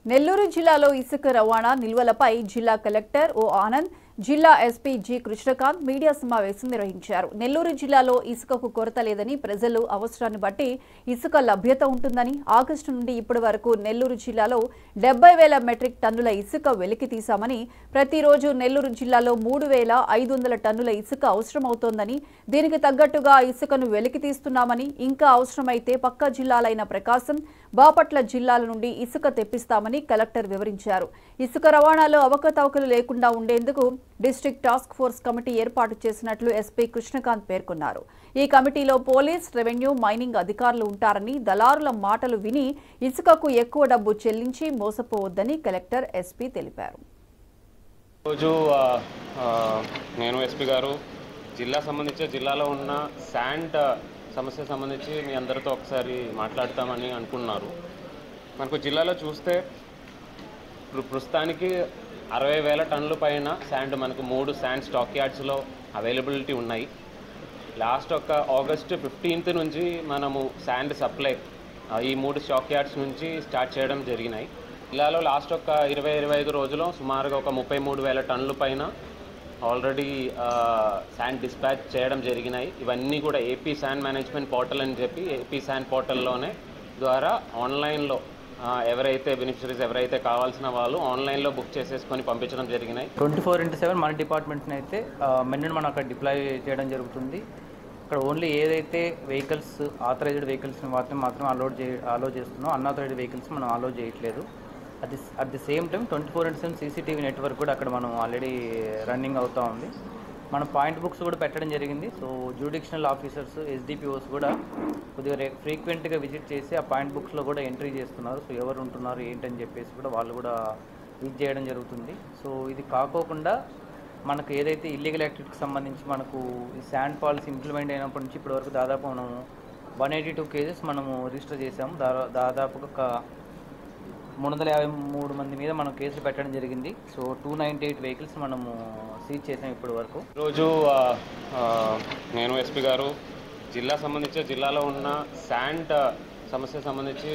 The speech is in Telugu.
నెల్లూరు జిల్లాలో ఇసుక రవాణా నిల్వలపై జిల్లా కలెక్టర్ ఓ ఆనంద్, జిల్లా ఎస్పీ జి కృష్ణకాంత్ మీడియా సమావేశం నిర్వహించారు. నెల్లూరు జిల్లాలో ఇసుకకు కొరత లేదని, ప్రజలు అవసరాన్ని బట్టి ఇసుక లభ్యత ఉంటుందని, ఆగస్టు నుండి ఇప్పటి వరకు నెల్లూరు జిల్లాలో 70,000 మెట్రిక్ టన్నుల ఇసుక వెలికి తీశామని, ప్రతిరోజు నెల్లూరు జిల్లాలో 3,500 టన్నుల ఇసుక అవసరమవుతోందని, దీనికి తగ్గట్టుగా ఇసుకను వెలికి తీస్తున్నామని, ఇంకా అవసరమైతే పక్క జిల్లాలైన ప్రకాశం, బాపట్ల జిల్లాల నుండి ఇసుక తెప్పిస్తామని కలెక్టర్ వివరించారు. ఇసుక రవాణాలో అవకతవకలు లేకుండా ఉండేందుకు డిస్ట్రిక్ట్ టాస్క్ ఫోర్స్ కమిటీ ఏర్పాటు చేసినట్లు ఎస్పీ కృష్ణకాంత్ పేర్కొన్నారు. ఈ కమిటీలో పోలీస్, రెవెన్యూ, మైనింగ్ అధికారులు ఉంటారని, దళారుల మాటలు విని ఇసుకకు ఎక్కువ డబ్బు చెల్లించి మోసపోవద్దని కలెక్టర్ ఎస్పీ తెలిపారు. రోజు నేను ఎస్పీ గారు జిల్లాలో ఉన్న శాండ్ సమస్య సంబంధించి మీ అందరితో ఒకసారి మాట్లాడతామని అనుకున్నారు. మనకు జిల్లాలో చూస్తే ప్రస్తుతానికి 60,000 టన్నుల పైన శాండ్ మనకు 3 శాండ్ స్టాక్ యార్డ్స్లో అవైలబిలిటీ ఉన్నాయి. లాస్ట్ ఆగస్ట్ 15th నుంచి మనము శాండ్ సప్లై ఈ 3 స్టాక్ యార్డ్స్ నుంచి స్టార్ట్ చేయడం జరిగినాయి. జిల్లాలో లాస్ట్ 20-25 రోజుల్లో సుమారుగా 33,000 టన్నుల పైన ఆల్రెడీ శాండ్ డిస్పాచ్ చేయడం జరిగినాయి. ఇవన్నీ కూడా ఏపీ శాండ్ మేనేజ్మెంట్ పోర్టల్ అని చెప్పి ఏపీ శాండ్ పోర్టల్లోనే ద్వారా ఆన్లైన్లో ఎవరైతే బెనిఫిషరీస్ ఎవరైతే కావాల్సిన వాళ్ళు ఆన్లైన్లో బుక్ చేసేసుకొని పంపించడం జరిగినాయి. 24/7 మన డిపార్ట్మెంట్ని అయితే మెన్ను మనం అక్కడ డిప్లాయ్ చేయడం జరుగుతుంది. ఇక్కడ ఓన్లీ ఏదైతే వెహికల్స్ ఆథరైజ్డ్ వెహికల్స్ని మాత్రం అలో చేస్తున్నాం, అన్ఆథరైజ్డ్ వెహికల్స్ మనం అలో చేయట్లేదు. At the same time 24/7 CCTV network కూడా అక్కడ మనం ఆల్రెడీ రన్నింగ్ అవుతూ ఉంది. మన పాయింట్ బుక్స్ కూడా పెట్టడం జరిగింది. సో జ్యూడిషనల్ ఆఫీసర్స్, ఎస్డిపిఓస్ కూడా కొద్దిగా ఫ్రీక్వెంట్గా విజిట్ చేసి ఆ పాయింట్ బుక్స్లో కూడా ఎంట్రీ చేస్తున్నారు. సో ఎవరు ఉంటున్నారు ఏంటని చెప్పేసి కూడా వాళ్ళు కూడా విజిట్ చేయడం జరుగుతుంది. సో ఇది కాకోకుండా మనకు ఏదైతే ఇల్లీగల్ యాక్టివిటీకి సంబంధించి మనకు ఈ శాండ్ పాలసీ ఇంప్లిమెంట్ అయినప్పటి నుంచి ఇప్పటి వరకు దాదాపు మనం 182 కేసెస్ మనము రిజిస్టర్ చేసాము. దాదాపుగా 353 మంది మీద మనం కేసులు పెట్టడం జరిగింది. సో 298 వెహికల్స్ మనము సీజ్ చేసాం ఇప్పటి వరకు. రోజు నేను ఎస్పీ గారు జిల్లాలో ఉన్న శాండ్ సమస్య సంబంధించి